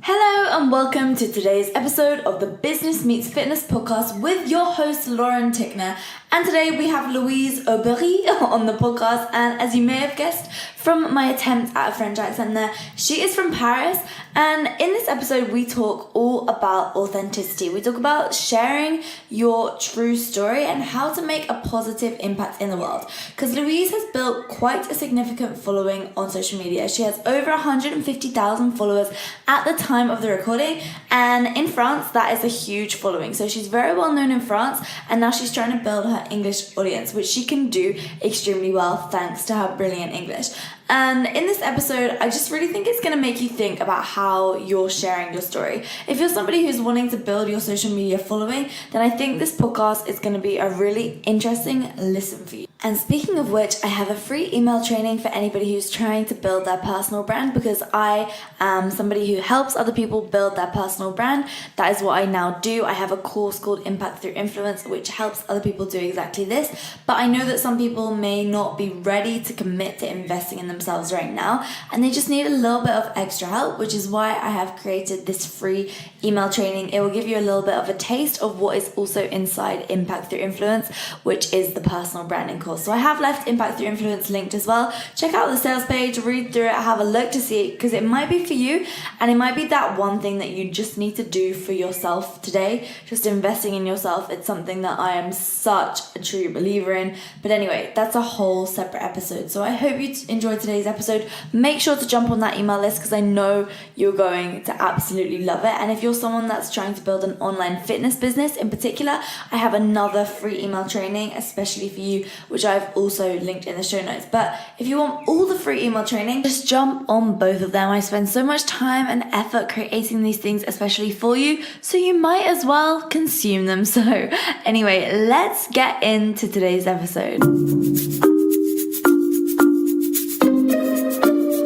Hello and welcome to today's episode of the Business Meets Fitness podcast with your host Lauren Tickner. And today we have Louise Aubery on the podcast, and as you may have guessed from my attempt at a French accent there, she is from Paris. And in this episode we talk all about authenticity. We talk about sharing your true story and how to make a positive impact in the world. Because Louise has built quite a significant following on social media. She has over 150,000 followers at the time of the recording, and in France that is a huge following. So she's very well known in France, and now she's trying to build her English audience, which she can do extremely well thanks to her brilliant English. And in this episode, I just really think it's going to make you think about how you're sharing your story. If you're somebody who's wanting to build your social media following, then I think this podcast is going to be a really interesting listen for you. And speaking of which, I have a free email training for anybody who's trying to build their personal brand, because I am somebody who helps other people build their personal brand. That is what I now do. I have a course called Impact Through Influence, which helps other people do exactly this. But I know that some people may not be ready to commit to investing in themselves right now, and they just need a little bit of extra help, which is why I have created this free email training. It will give you a little bit of a taste of what is also inside Impact Through Influence, which is the personal branding course. So I have left Impact Through Influence linked as well. Check out the sales page, read through it, have a look to see it, because it might be for you, and it might be that one thing that you just need to do for yourself today. Just investing in yourself. It's something that I am such a true believer in. But anyway, that's a whole separate episode. So I hope you enjoyed today's episode. Make sure to jump on that email list, because I know you're going to absolutely love it. And if you're someone that's trying to build an online fitness business in particular, I have another free email training especially for you, which I've also linked in the show notes. But if you want all the free email training, just jump on both of them. I spend so much time and effort creating these things especially for you, so you might as well consume them. So anyway, let's get into today's episode.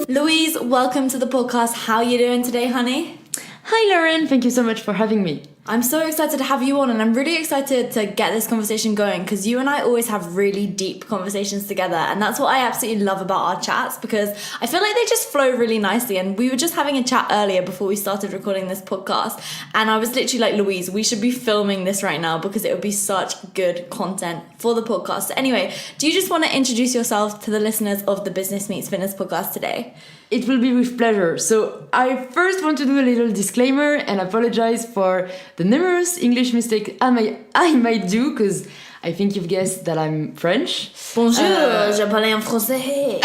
Louise, welcome to the podcast. How are you doing today, honey? Hi Lauren, thank you so much for having me. I'm so excited to have you on, and I'm really excited to get this conversation going, because you and I always have really deep conversations together, and that's what I absolutely love about our chats, because I feel like they just flow really nicely. And we were just having a chat earlier before we started recording this podcast, and I was literally like, Louise, we should be filming this right now because it would be such good content for the podcast. So anyway, do you just want to introduce yourself to the listeners of the Business Meets Fitness podcast today? It will be with pleasure. So I first want to do a little disclaimer and apologize for the numerous English mistakes I might do, because I think you've guessed that I'm French. Bonjour, je parle en français.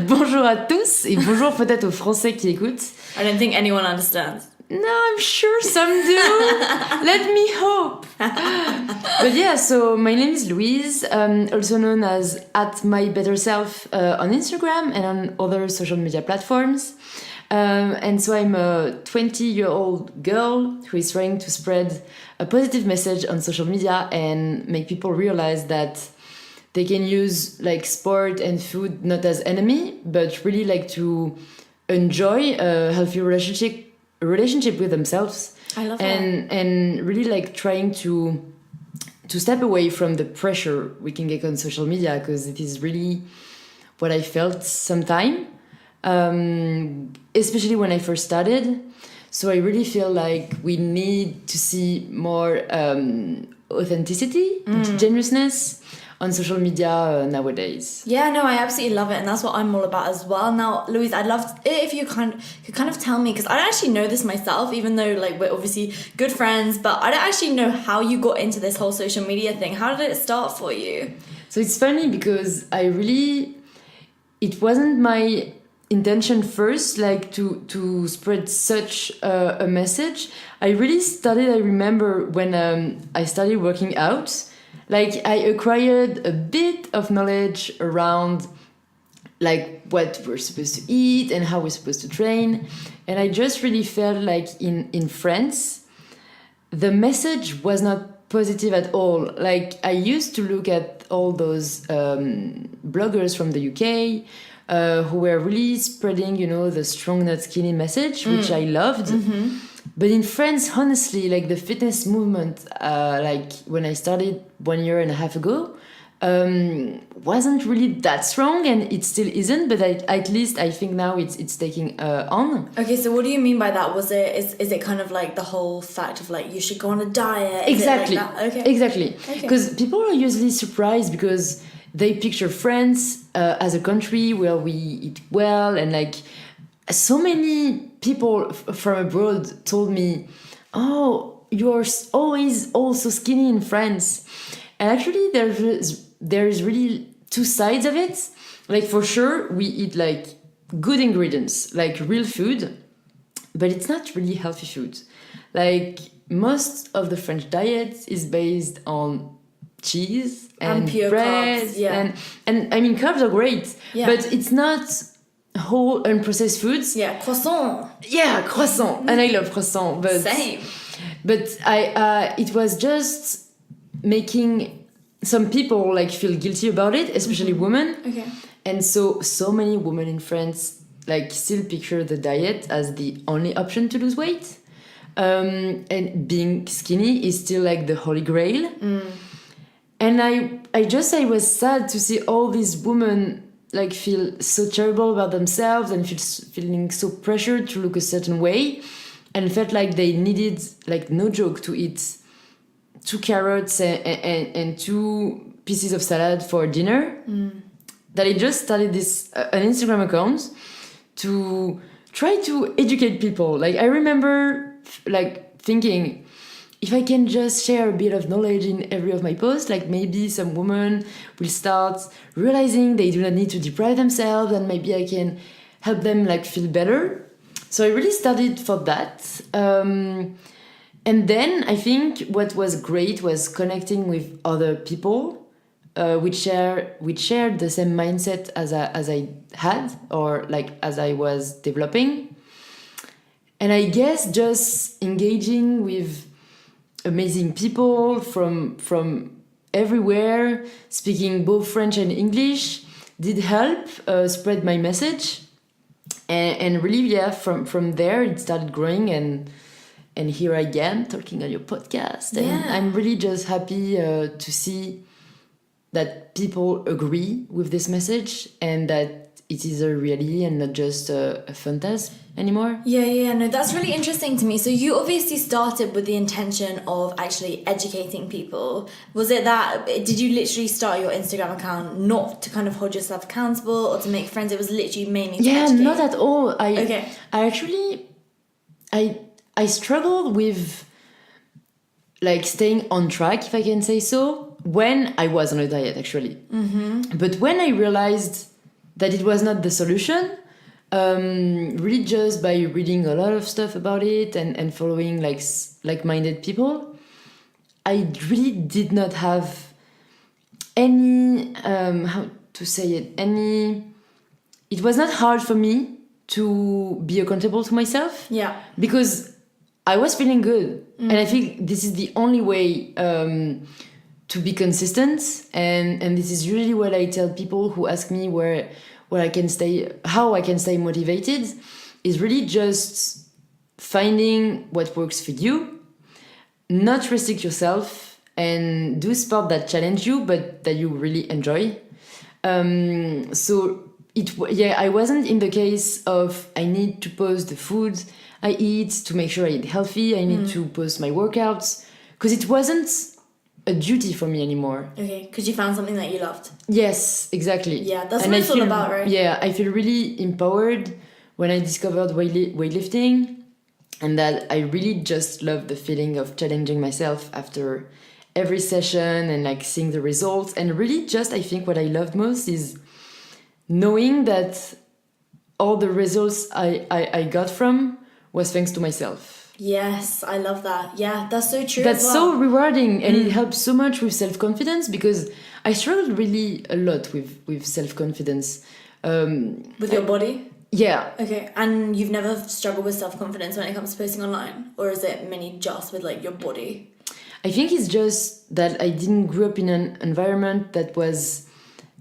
Bonjour à tous, et bonjour peut-être aux Français qui écoutent. I don't think anyone understands. No, I'm sure some do. Let me hope. But yeah, so my name is Louise, also known as @mybetterself on Instagram and on other social media platforms. And so I'm a 20-year-old girl who is trying to spread a positive message on social media and make people realize that they can use like sport and food not as enemy, but really like to enjoy a healthy relationship with themselves. I love that. And really like trying to step away from the pressure we can get on social media, because it is really what I felt sometime, especially when I first started. So I really feel like we need to see more authenticity, genuineness on social media nowadays. Yeah, no, I absolutely love it, and that's what I'm all about as well. Now, Louise, I'd love it if you could kind of tell me, because I don't actually know this myself, even though like we're obviously good friends, but I don't actually know how you got into this whole social media thing. How did it start for you? So it's funny, because it wasn't my intention first, like to spread such a message. I really started, I remember when I started working out, like I acquired a bit of knowledge around like what we're supposed to eat and how we're supposed to train. And I just really felt like in France, the message was not positive at all. Like I used to look at all those bloggers from the UK who were really spreading, the strong, not skinny message, which I loved. Mm-hmm. But in France, honestly, like the fitness movement, like when I started 1.5 years ago, wasn't really that strong, and it still isn't, but at least I think now it's taking on. Okay, so what do you mean by that? Is it kind of like the whole fact of like you should go on a diet? Exactly. Is it like that? Okay. Exactly. Because people are usually surprised because they picture France as a country where we eat well, and like so many people from abroad told me, "Oh, you're always also skinny in France." And actually, there's really two sides of it. Like for sure, we eat like good ingredients, like real food, but it's not really healthy food. Like most of the French diet is based on cheese and pure bread, carbs, yeah. and I mean carbs are great, but it's not whole unprocessed foods. Yeah, croissant. Yeah, croissant, and I love croissant, but Same. But it was just making some people like feel guilty about it, especially women. Okay. And so many women in France like still picture the diet as the only option to lose weight. And being skinny is still like the holy grail. And I was sad to see all these women like feel so terrible about themselves and feeling so pressured to look a certain way, and felt like they needed, like no joke, to eat 2 carrots and 2 pieces of salad for dinner. That I just started this an Instagram account to try to educate people. Like I remember like thinking, if I can just share a bit of knowledge in every of my posts, like maybe some women will start realizing they do not need to deprive themselves, and maybe I can help them like feel better. So I really started for that. And then I think what was great was connecting with other people which shared the same mindset as I had, or like as I was developing. And I guess just engaging with amazing people from everywhere, speaking both French and English, did help spread my message. And really, yeah, from there it started growing, and here I am talking on your podcast. And I'm really just happy to see that people agree with this message, and that it is a reality and not just a fantasy anymore. No, that's really interesting to me. So you obviously started with the intention of actually educating people. Was it that, did you literally start your Instagram account not to kind of hold yourself accountable or to make friends? It was literally mainly to educate? Not at all. I actually struggled with like staying on track, if I can say so, when I was on a diet actually. But when I realized that it was not the solution, really just by reading a lot of stuff about it and following like-minded people, I really did not have any it was not hard for me to be accountable to myself, because I was feeling good. And I think this is the only way to be consistent, and this is really what I tell people who ask me how I can stay motivated, is really just finding what works for you, not restrict yourself, and do sport that challenge you but that you really enjoy. I wasn't in the case of I need to post the food I eat to make sure I eat healthy, I need to post my workouts, because it wasn't a duty for me anymore. Okay, because you found something that you loved. Yes, exactly. Yeah, that's what it's all about, right? Yeah, I feel really empowered when I discovered weightlifting, and that I really just love the feeling of challenging myself after every session and like seeing the results. And really just, I think what I loved most is knowing that all the results I got from was thanks to myself. Yes, I love that. Yeah, that's so true. That's as well. so rewarding, and it helps so much with self-confidence, because I struggled really a lot with self-confidence. With your body? Yeah. Okay, and you've never struggled with self-confidence when it comes to posting online? Or is it mainly just with like your body? I think it's just that I didn't grow up in an environment that was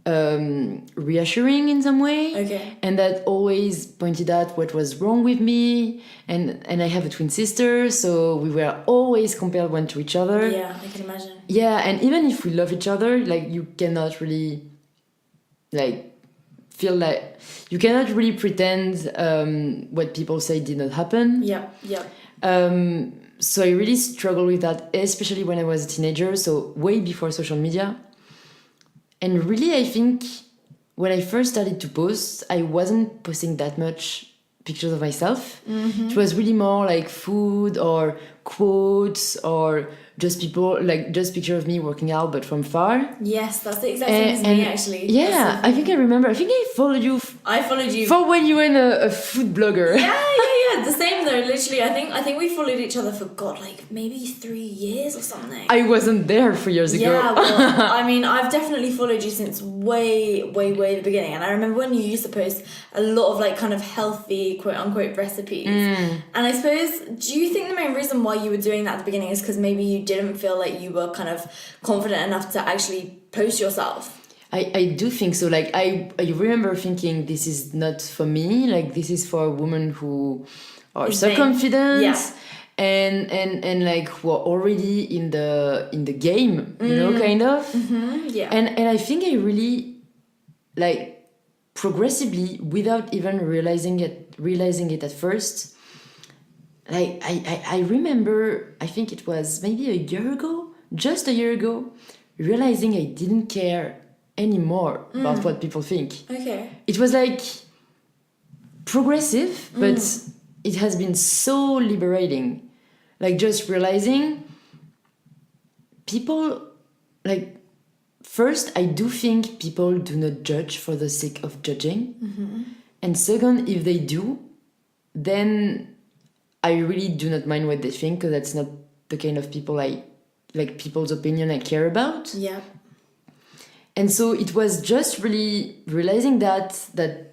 reassuring in some way. Okay. And that always pointed out what was wrong with me. And I have a twin sister, so we were always compared one to each other. Yeah, I can imagine. Yeah, and even if we love each other, like you cannot really like feel like you cannot really pretend what people say did not happen. Yeah, yeah. So I really struggled with that, especially when I was a teenager, so way before social media. And really, I think when I first started to post, I wasn't posting that much pictures of myself. Mm-hmm. It was really more like food or quotes or just people, like just picture of me working out, but from far. Yes, that's the exact same as me, actually. Yeah, I think I remember. I think I followed you. I followed you. For when you were a food blogger. Yeah. The same though. Literally, I think we followed each other for God, like maybe 3 years or something. I wasn't there 3 years ago. Yeah, well, I mean, I've definitely followed you since way the beginning, and I remember when you used to post a lot of like kind of healthy quote unquote recipes. And I suppose, do you think the main reason why you were doing that at the beginning is because maybe you didn't feel like you were kind of confident enough to actually post yourself? I do think so. Like I remember thinking this is not for me. Like this is for a woman who are so confident, and like who are already in the game, you know, kind of. Mm-hmm. Yeah. And I think I really like progressively, without even realizing it at first. Like I remember, I think it was maybe just a year ago, realizing I didn't care anymore about what people think. Okay. It was like progressive, but it has been so liberating. Like just realizing people, like, first, I do think people do not judge for the sake of judging. Mm-hmm. And second, if they do, then I really do not mind what they think, because that's not the kind of people people's opinion I care about. Yeah. And so it was just really realizing that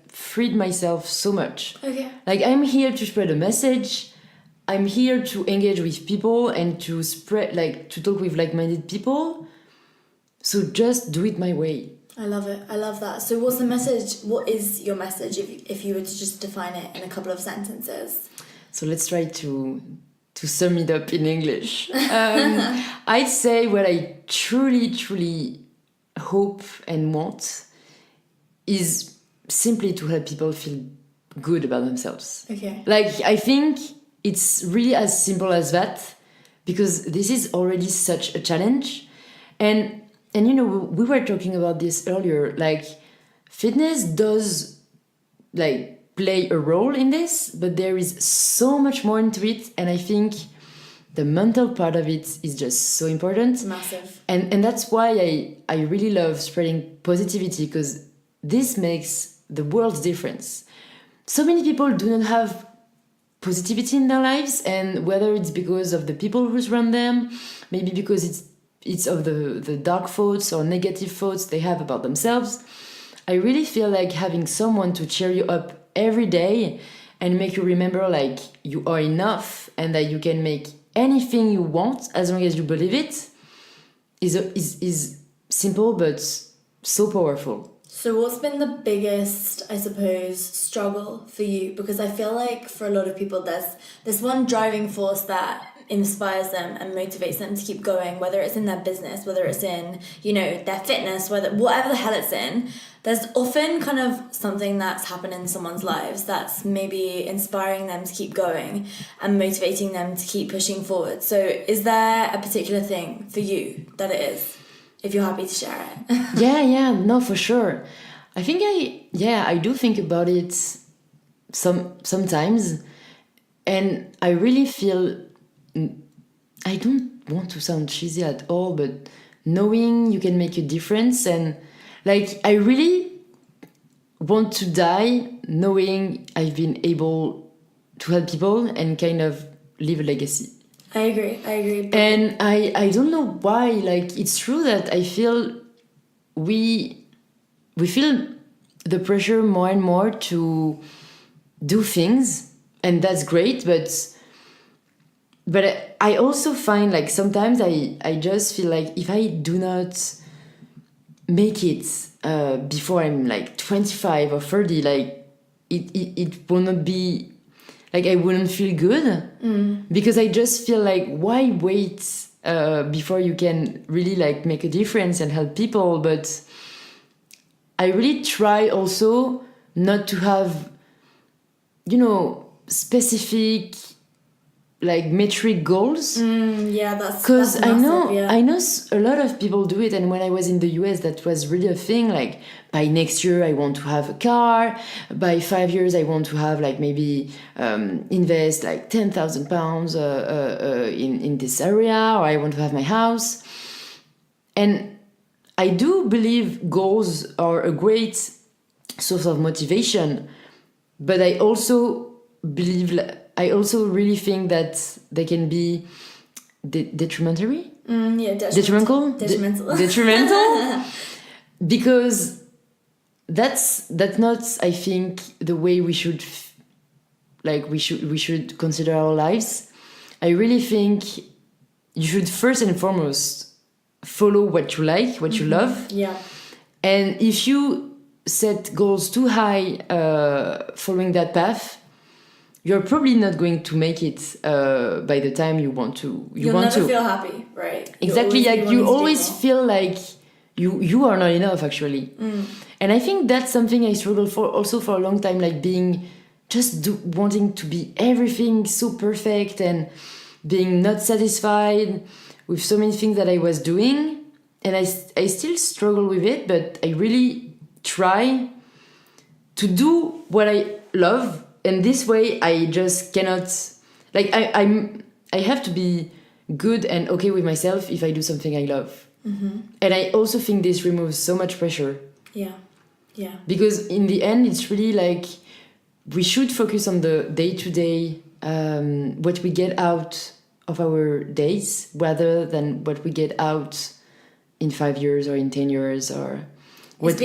freed myself so much. Okay. Like, I'm here to spread a message. I'm here to engage with people and to to talk with like-minded people. So just do it my way. I love it. I love that. So what's the message? What is your message if you were to just define it in a couple of sentences? So let's try to sum it up in English. I'd say what I truly hope and want is simply to help people feel good about themselves. Okay. Like, I think it's really as simple as that, because this is already such a challenge. And you know, we were talking about this earlier, like fitness does like play a role in this, but there is so much more into it, and I think the mental part of it is just so important. It's massive. And that's why I really love spreading positivity, because this makes the world's difference. So many people do not have positivity in their lives, and whether it's because of the people who run them, maybe because it's of the dark thoughts or negative thoughts they have about themselves. I really feel like having someone to cheer you up every day and make you remember like you are enough and that you can make anything you want as long as you believe it is simple but so powerful. So what's been the biggest, I suppose, struggle for you? Because I feel like for a lot of people there's this one driving force that inspires them and motivates them to keep going, whether it's in their business, whether it's in, you know, their fitness, whatever the hell it's in. There's often kind of something that's happened in someone's lives that's maybe inspiring them to keep going and motivating them to keep pushing forward. So is there a particular thing for you that it is, if you're happy to share it? Yeah, no, for sure. I think I do think about it sometimes, and I really feel, I don't want to sound cheesy at all, but knowing you can make a difference, and like I really want to die knowing I've been able to help people and kind of leave a legacy. I agree. And I don't know why, like it's true that I feel we feel the pressure more and more to do things, and that's great, but I also find like sometimes I just feel like if I do not make it before I'm like 25 or 30, like it will not be, like I wouldn't feel good, because I just feel like, why wait before you can really like make a difference and help people? But I really try also not to have, specific like metric goals. Yeah, that's because massive, I know a lot of people do it, and when I was in the US, that was really a thing. Like, by next year I want to have a car, by 5 years I want to have like maybe invest like £10,000 in this area, or I want to have my house. And I do believe goals are a great source of motivation, but I also really think that they can be detrimental. Detrimental. Because that's not, I think, the way we should we should consider our lives. I really think you should first and foremost follow what you like, what you love. Yeah. And if you set goals too high following that path, you're probably not going to make it by the time you want to. You'll never feel happy, right? Exactly, like you always feel like you are not enough, actually. And I think that's something I struggled for also for a long time, like being wanting to be everything so perfect and being not satisfied with so many things that I was doing. And I still struggle with it, but I really try to do what I love. And this way, I just cannot, like, I have to be good and okay with myself if I do something I love. And I also think this removes so much pressure. Yeah. Because in the end, it's really like, we should focus on the day-to-day, what we get out of our days, rather than what we get out in 5 years or in 10 years, or what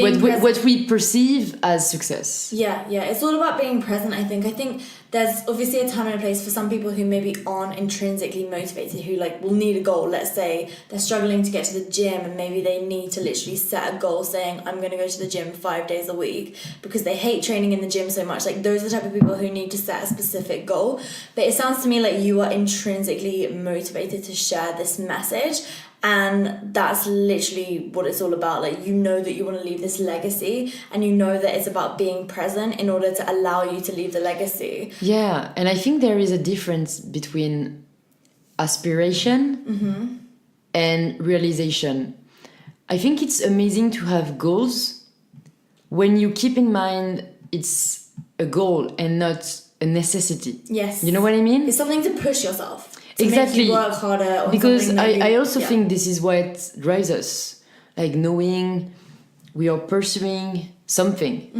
we perceive as success. Yeah, it's all about being present, I think. I think there's obviously a time and a place for some people who maybe aren't intrinsically motivated, who like will need a goal. Let's say they're struggling to get to the gym, and maybe they need to literally set a goal saying, I'm going to go to the gym 5 days a week, because they hate training in the gym so much. Like, those are the type of people who need to set a specific goal. But it sounds to me like you are intrinsically motivated to share this message. And that's literally what it's all about. Like, you know that you want to leave this legacy, and you know that it's about being present in order to allow you to leave the legacy. Yeah, and I think there is a difference between aspiration and realization. I think it's amazing to have goals when you keep in mind it's a goal and not a necessity. Yes. You know what I mean? It's something to push yourself. Exactly. Make you work harder on because something I also think this is what drives us, like knowing we are pursuing something.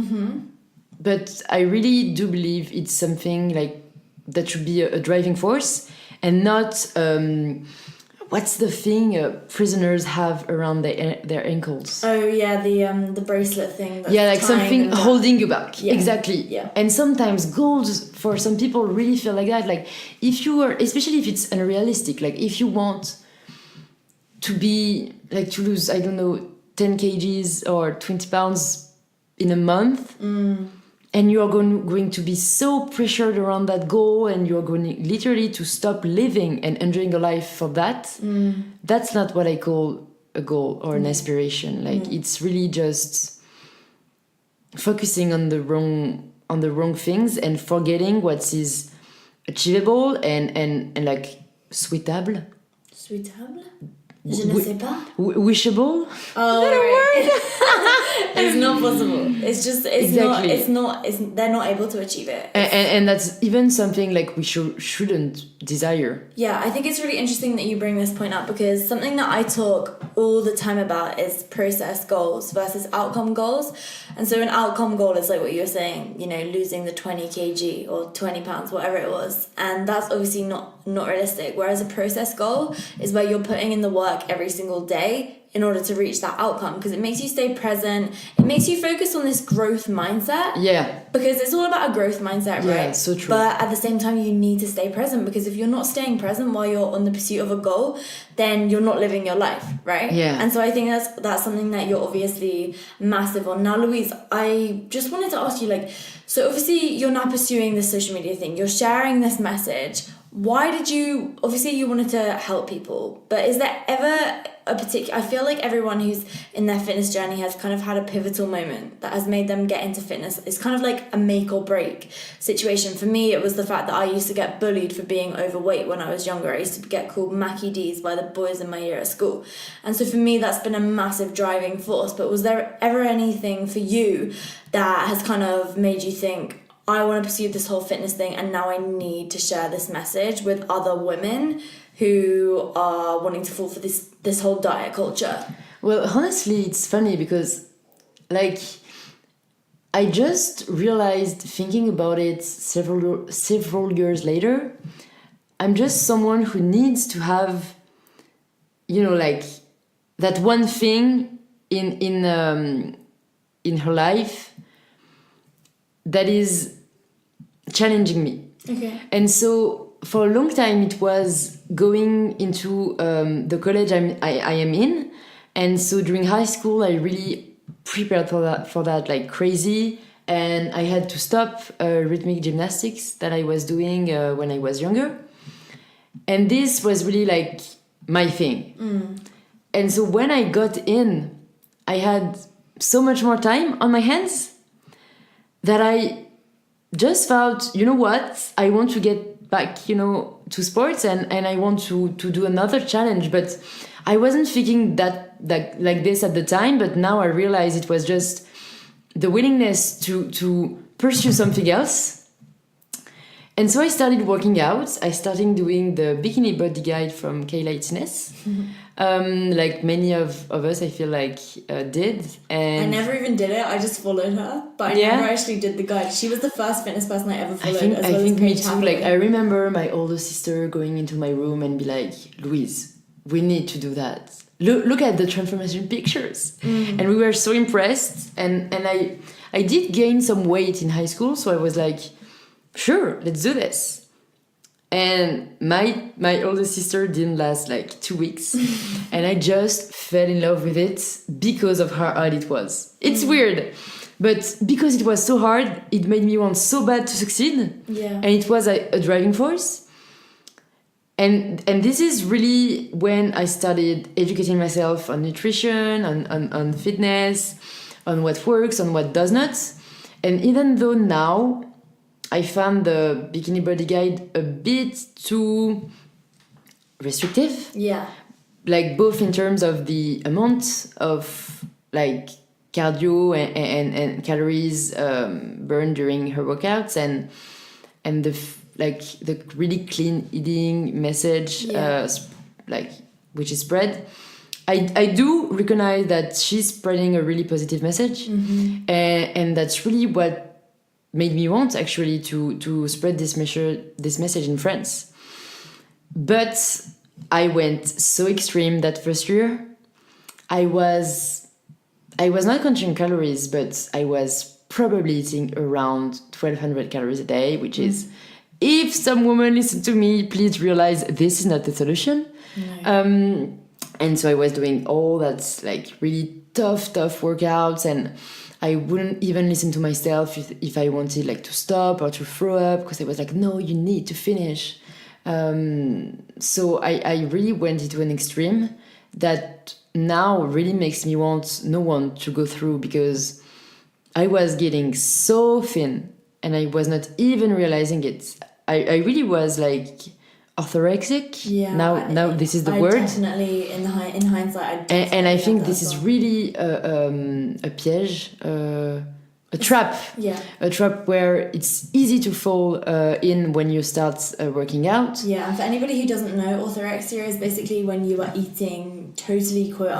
But I really do believe it's something like that should be a driving force, and not what's the thing prisoners have around their ankles? Oh yeah, the bracelet thing. Yeah, like something holding you back. Yeah. Exactly. Yeah. And sometimes goals for some people really feel like that. Like, if you are, especially if it's unrealistic, like if you want to be like to lose, I don't know, 10 kgs or 20 pounds in a month, and you are going to be so pressured around that goal, and you are going literally to stop living and enjoying your life for that. That's not what I call a goal or an aspiration. Like, it's really just focusing on the wrong things and forgetting what is achievable and like souhaitable. Souhaitable? Je ne sais pas. Wishable. Oh, right. It's not possible. It's just they're not able to achieve it. And that's even something like we shouldn't desire. Yeah, I think it's really interesting that you bring this point up, because something that I talk all the time about is process goals versus outcome goals. And so an outcome goal is like what you were saying, losing the 20 kg or 20 pounds, whatever it was. And that's obviously not realistic. Whereas a process goal is where you're putting in the work work every single day in order to reach that outcome, because it makes you stay present. It makes you focus on this growth mindset. Yeah. Because it's all about a growth mindset, right? Yeah, so true. But at the same time, you need to stay present, because if you're not staying present while you're on the pursuit of a goal, then you're not living your life, right? Yeah. And so I think that's something that you're obviously massive on. Now, Louise, I just wanted to ask you, like, so obviously you're now pursuing this social media thing. You're sharing this message. Why did you, obviously you wanted to help people, but is there ever a particular, I feel like everyone who's in their fitness journey has kind of had a pivotal moment that has made them get into fitness. It's kind of like a make or break situation. For me, it was the fact that I used to get bullied for being overweight when I was younger. I used to get called Mackie D's by the boys in my year at school. And so for me, that's been a massive driving force. But was there ever anything for you that has kind of made you think, I want to pursue this whole fitness thing, and now I need to share this message with other women who are wanting to fall for this whole diet culture? Well, honestly, it's funny because, like, I just realized, thinking about it several years later, I'm just someone who needs to have, you know, like, that one thing in her life that is challenging me. Okay. And so for a long time it was going into the college I am in, and so during high school I really prepared for that like crazy, and I had to stop rhythmic gymnastics that I was doing when I was younger, and this was really like my thing. And so when I got in, I had so much more time on my hands that I just thought, you know what, I want to get back, you know, to sports, and I want to do another challenge. But I wasn't thinking that like this at the time, but now I realize it was just the willingness to pursue something else. And so I started working out. I started doing the Bikini Body Guide from Kayla Itzness. Like many of us, I feel like, did. And I never even did it. I just followed her, but I never actually did the guide. She was the first fitness person I ever followed. I think me too. Like, I remember my older sister going into my room and be like, Louise, we need to do that. Look at the transformation pictures. And we were so impressed. And I did gain some weight in high school, so I was like, sure, let's do this. And my older sister didn't last like 2 weeks. And I just fell in love with it because of how hard it was. It's weird, but because it was so hard, it made me want so bad to succeed. Yeah. And it was a driving force. And this is really when I started educating myself on nutrition, on fitness, on what works, on what does not. And even though now I found the Bikini Body Guide a bit too restrictive. Yeah. Like, both in terms of the amount of like cardio and calories burned during her workouts, and the really clean eating message, like, which is spread. I do recognize that she's spreading a really positive message, and that's really what made me want actually to spread this message in France. But I went so extreme that first year. I was not counting calories, but I was probably eating around 1,200 calories a day, which is, if some woman listen to me, please realize this is not the solution. No. And so I was doing all that like really tough workouts, and I wouldn't even listen to myself if I wanted like to stop or to throw up, because I was like, no, you need to finish. So I really went into an extreme that now really makes me want no one to go through, because I was getting so thin and I was not even realizing it. I really was like orthorexic. Yeah. Now this is the word. Definitely in hindsight. And I think this is really a piège, a trap. Yeah. A trap where it's easy to fall in when you start working out. Yeah. And for anybody who doesn't know, orthorexia is basically when you are eating totally quote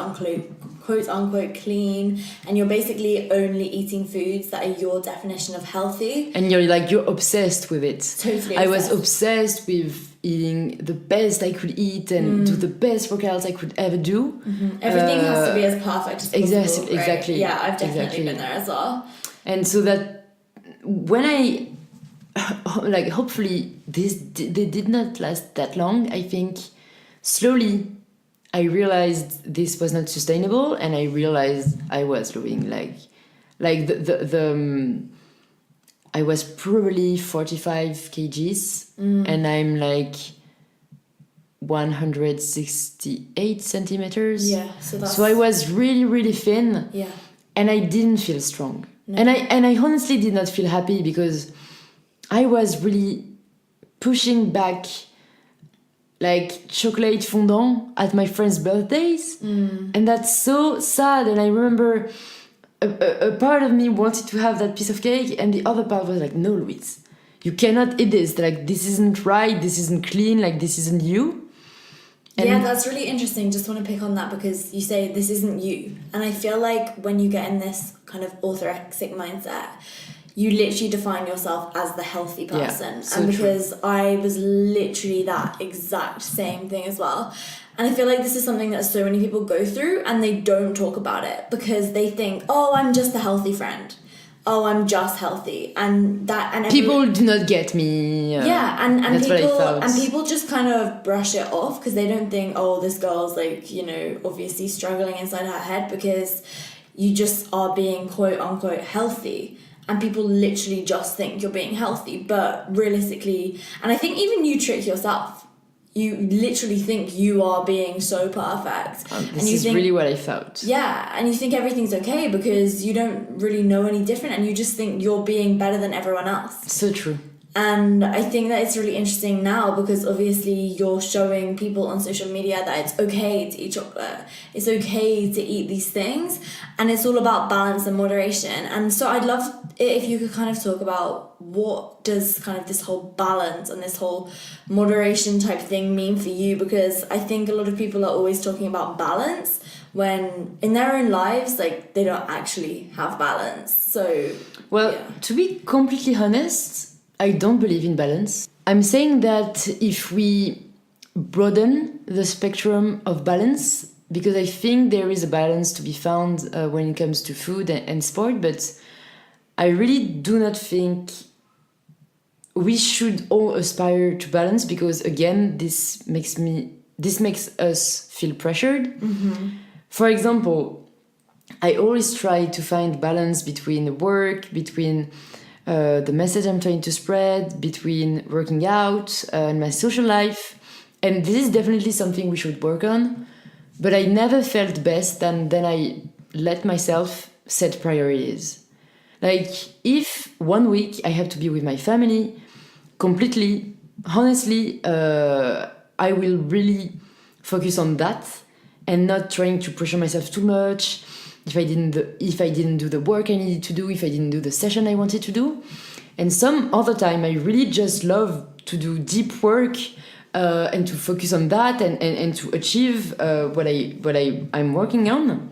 quote unquote clean, and you're basically only eating foods that are your definition of healthy. And you're obsessed with it. Totally I was obsessed. obsessed with eating the best I could eat and do the best workouts I could ever do. Everything has to be as perfect as possible. Right? Exactly. Yeah, I've definitely Exactly. been there as well. And so that when I hopefully they did not last that long. I think slowly I realized this was not sustainable, and I realized I was doing I was probably 45 kgs and I'm like 168 centimeters. Yeah, so I was really, really thin. Yeah. And I didn't feel strong. No. And I honestly did not feel happy because I was really pushing back like chocolate fondant at my friends' birthdays. And that's so sad. And I remember a part of me wanted to have that piece of cake, and the other part was like, no, Louise, you cannot eat this. Like, this isn't right, this isn't clean, like, this isn't you. And yeah, that's really interesting. Just want to pick on that because you say this isn't you. And I feel like when you get in this kind of orthorexic mindset, you literally define yourself as the healthy person. Yeah, so and because I was literally that exact same thing as well. And I feel like this is something that so many people go through and they don't talk about it because they think, oh, I'm just the healthy friend. Oh, I'm just healthy. And people do not get me. Yeah, and that's people what I felt. And people just kind of brush it off because they don't think, oh, this girl's like, you know, obviously struggling inside her head because you just are being quote unquote healthy. And people literally just think you're being healthy, but realistically, and I think even you trick yourself. You literally think you are being so perfect. This is really what I felt. Yeah, and you think everything's okay because you don't really know any different and you just think you're being better than everyone else. So true. And I think that it's really interesting now because obviously you're showing people on social media that it's okay to eat chocolate. It's okay to eat these things. And it's all about balance and moderation. And so I'd love it if you could kind of talk about what does kind of this whole balance and this whole moderation type thing mean for you? Because I think a lot of people are always talking about balance when in their own lives, like, they don't actually have balance. So, well, to be completely honest, I don't believe in balance. I'm saying that if we broaden the spectrum of balance, because I think there is a balance to be found when it comes to food and sport, but I really do not think we should all aspire to balance because, again, this makes us feel pressured. For example, I always try to find balance between work, between the message I'm trying to spread, between working out and my social life. And this is definitely something we should work on. But I never felt best than I let myself set priorities. Like, if 1 week I have to be with my family completely, honestly, I will really focus on that and not trying to pressure myself too much. If I didn't do the work I needed to do, if I didn't do the session I wanted to do. And some other time I really just love to do deep work and to focus on that and to achieve what I'm working on.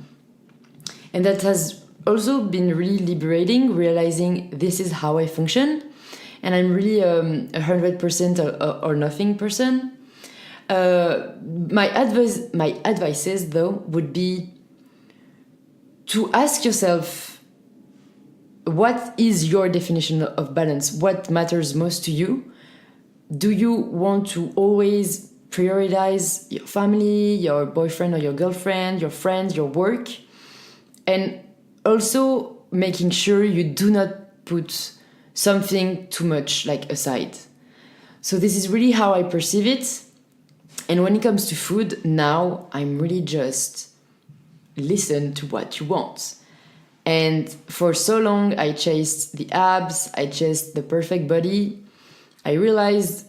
And that has also been really liberating, realizing this is how I function. And I'm really 100% or nothing person. My advices though would be to ask yourself, what is your definition of balance? What matters most to you? Do you want to always prioritize your family, your boyfriend or your girlfriend, your friends, your work? And also making sure you do not put something too much aside. So this is really how I perceive it. And when it comes to food, now I'm really just listen to what you want. And for so long, I chased the abs, I chased the perfect body. I realized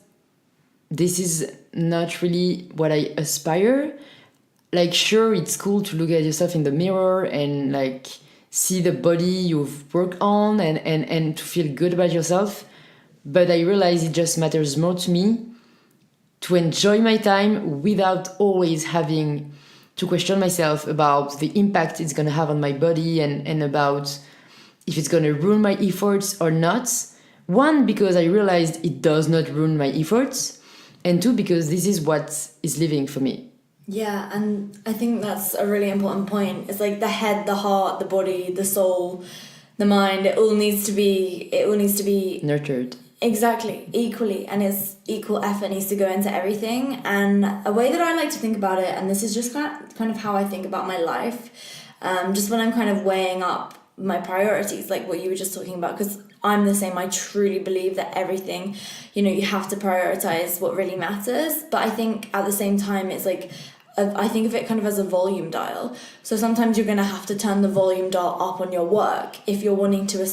this is not really what I aspire. Like, sure, it's cool to look at yourself in the mirror and see the body you've worked on and to feel good about yourself. But I realized it just matters more to me to enjoy my time without always having to question myself about the impact it's going to have on my body and about if it's going to ruin my efforts or not. One, because I realized it does not ruin my efforts. And two, because this is what is living for me. Yeah, and I think that's a really important point. It's like the head, the heart, the body, the soul, the mind, it all needs to be Nurtured. Exactly, equally, and it's equal effort needs to go into everything. And a way that I like to think about it, and this is just kind of how I think about my life, just when I'm kind of weighing up my priorities, like what you were just talking about, because I'm the same. I truly believe that everything, you have to prioritize what really matters. But I think at the same time, it's like, I think of it kind of as a volume dial. So sometimes you're going to have to turn the volume dial up on your work if you're wanting to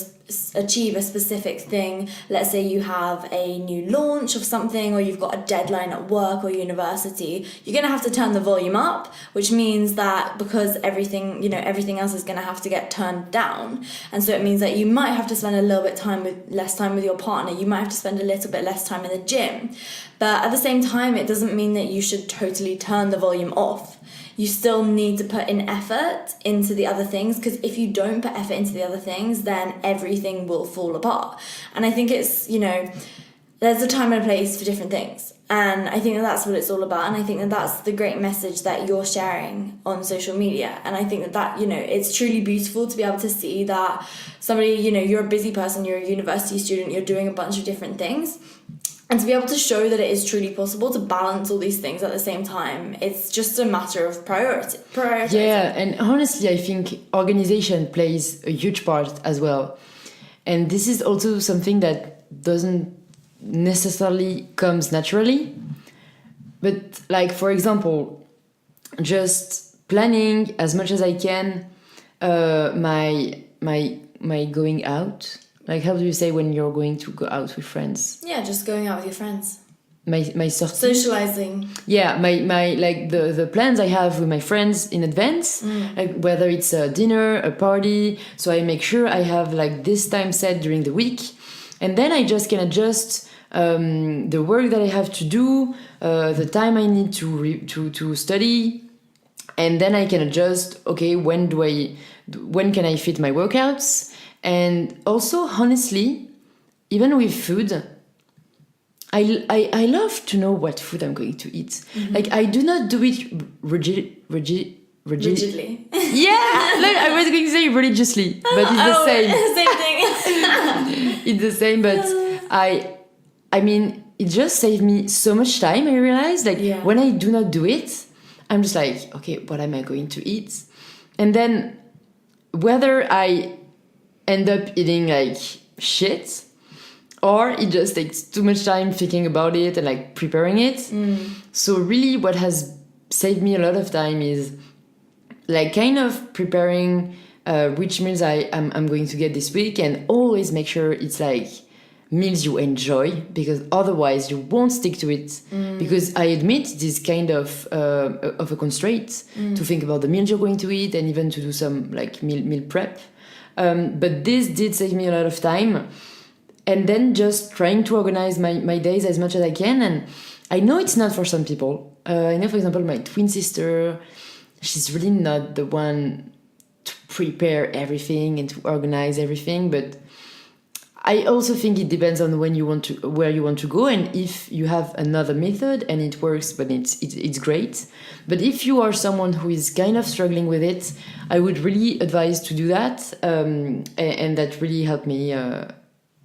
achieve a specific thing. Let's say you have a new launch of something, or you've got a deadline at work or university. You're going to have to turn the volume up, which means that because everything else is going to have to get turned down. And so it means that you might have to spend a little bit less time with your partner. You might have to spend a little bit less time in the gym. But at the same time, it doesn't mean that you should totally turn the volume off. You still need to put in effort into the other things, because if you don't put effort into the other things, then everything will fall apart. And I think it's, there's a time and a place for different things. And I think that's what it's all about. And I think that's the great message that you're sharing on social media. And I think that it's truly beautiful to be able to see that somebody, you're a busy person, you're a university student, you're doing a bunch of different things. And to be able to show that it is truly possible to balance all these things at the same time, it's just a matter of priority. Yeah, and honestly, I think organization plays a huge part as well. And this is also something that doesn't necessarily comes naturally. But like, for example, just planning as much as I can my going out. Like, how do you say when you're going to go out with friends? Yeah, just going out with your friends. My sortie. Socializing. Yeah, my like the plans I have with my friends in advance, like whether it's a dinner, a party. So I make sure I have like this time set during the week, and then I just can adjust the work that I have to do, the time I need to study, and then I can adjust. Okay, when can I fit my workouts? And also, honestly, even with food, I love to know what food I'm going to eat. Mm-hmm. Like, I do not do it rigidly. Yeah, like I was going to say religiously, but it's the same. Same thing. It's the same, but I mean, it just saved me so much time. I realized, like, when I do not do it, I'm just like, okay, what am I going to eat? And then whether I end up eating like shit, or it just takes too much time thinking about it and like preparing it. So really what has saved me a lot of time is like kind of preparing which meals I'm going to get this week, and always make sure it's like meals you enjoy, because otherwise you won't stick to it. Because I admit this kind of a constraint to think about the meals you're going to eat, and even to do some like meal prep. But this did save me a lot of time. And then just trying to organize my days as much as I can. And I know it's not for some people. I know, for example, my twin sister, she's really not the one to prepare everything and to organize everything. But I also think it depends on where you want to go, and if you have another method and it works, but it's great. But if you are someone who is kind of struggling with it, I would really advise to do that, and that really helped me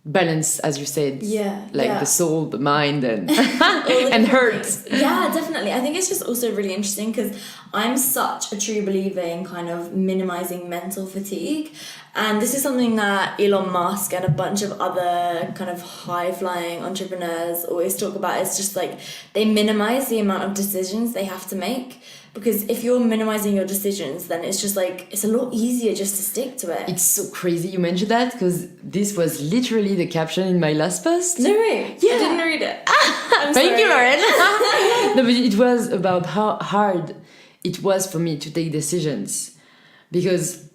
balance, as you said, the soul, the mind, and and heart. Yeah, definitely. I think it's just also really interesting because I'm such a true believer in kind of minimizing mental fatigue. And this is something that Elon Musk and a bunch of other kind of high-flying entrepreneurs always talk about. It's just like they minimize the amount of decisions they have to make. Because if you're minimizing your decisions, then it's just like, it's a lot easier just to stick to it. It's so crazy you mentioned that, because this was literally the caption in my last post. No way. Yeah. I didn't read it. Thank you, Lauren. No, but it was about how hard it was for me to take decisions. Because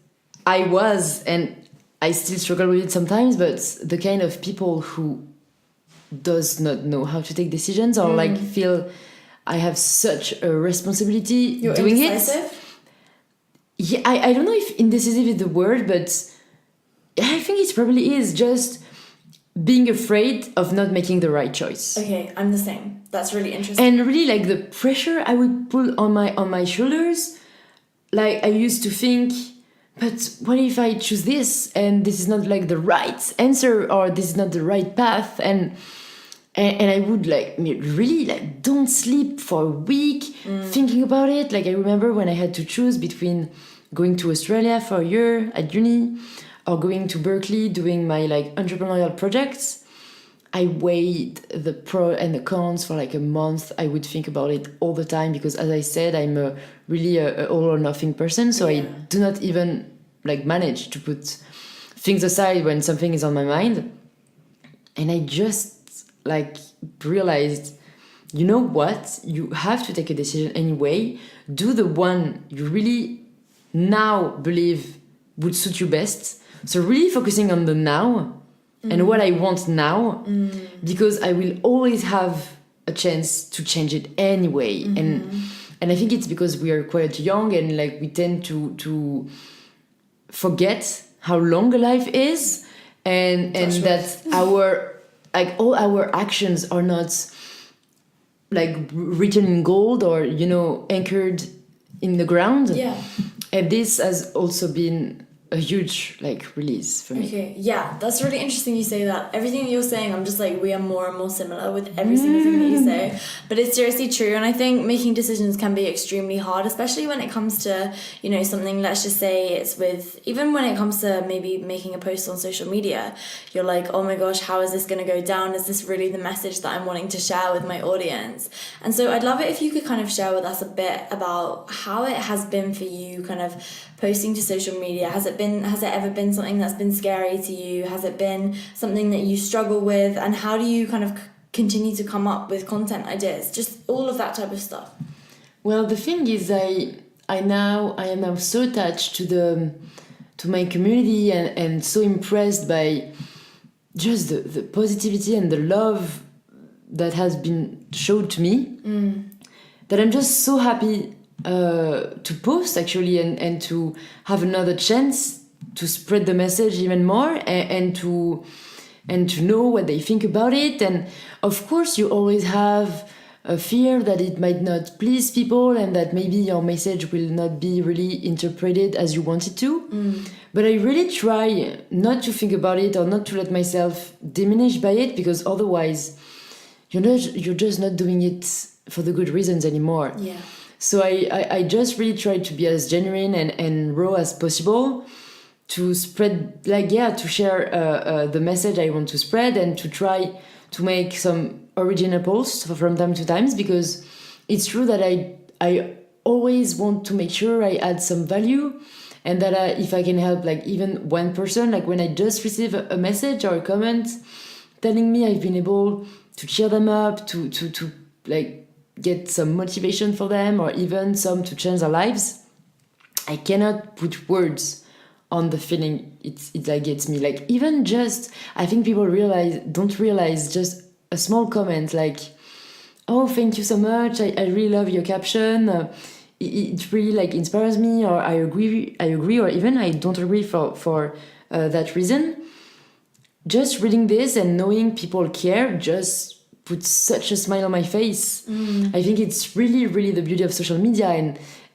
I was, and I still struggle with it sometimes, but the kind of people who does not know how to take decisions, or like feel I have such a responsibility You're doing indecisive? it. Yeah, I don't know if indecisive is the word, but I think it probably is just being afraid of not making the right choice. Okay, I'm the same. That's really interesting. And really, like, the pressure I would put on my shoulders, like, I used to think, but what if I choose this and this is not like the right answer, or this is not the right path, and I would like really like don't sleep for a week thinking about it. Like, I remember when I had to choose between going to Australia for a year at uni or going to Berkeley doing my like entrepreneurial projects. I weighed the pro and the cons for like a month. I would think about it all the time because, as I said, I'm really a all or nothing person. So I do not even like manage to put things aside when something is on my mind. And I just like realized, you know what? You have to take a decision anyway. Do the one you really now believe would suit you best. So really focusing on the now and what I want now, because I will always have a chance to change it anyway. And I think it's because we are quite young and like we tend to forget how long a life is, and that our like all our actions are not like written in gold or, you know, anchored in the ground. Yeah. And this has also been a huge like release for me. Okay, yeah, that's really interesting you say that. Everything that you're saying, I'm just like, we are more and more similar with every single thing that you say. But it's seriously true, and I think making decisions can be extremely hard, especially when it comes to, you know, something, let's just say it's with, even when it comes to maybe making a post on social media, you're like, oh my gosh, how is this going to go down? Is this really the message that I'm wanting to share with my audience? And so I'd love it if you could kind of share with us a bit about how it has been for you kind of posting to social media. Has it ever been something that's been scary to you? Has it been something that you struggle with? And how do you kind of continue to come up with content ideas? Just all of that type of stuff. Well, the thing is, I am now so attached to my community and so impressed by just the positivity and the love that has been showed to me that I'm just so happy to post actually and to have another chance to spread the message even more and to know what they think about it. And of course you always have a fear that it might not please people and that maybe your message will not be really interpreted as you want it to. But I really try not to think about it or not to let myself diminish by it, because otherwise you're just not doing it for the good reasons anymore. Yeah. So I just really try to be as genuine and raw as possible, to spread, like, to share the message I want to spread, and to try to make some original posts from time to time, because it's true that I always want to make sure I add some value, and that if I can help like even one person, like when I just receive a message or a comment telling me I've been able to cheer them up, to like get some motivation for them, or even some to change their lives, I cannot put words on the feeling it like gets me. Like, even just, I think people don't realize just a small comment like, oh, thank you so much, I really love your caption, it really like inspires me, or I agree, or even I don't agree for that reason. Just reading this and knowing people care just puts such a smile on my face. I think it's really, really the beauty of social media,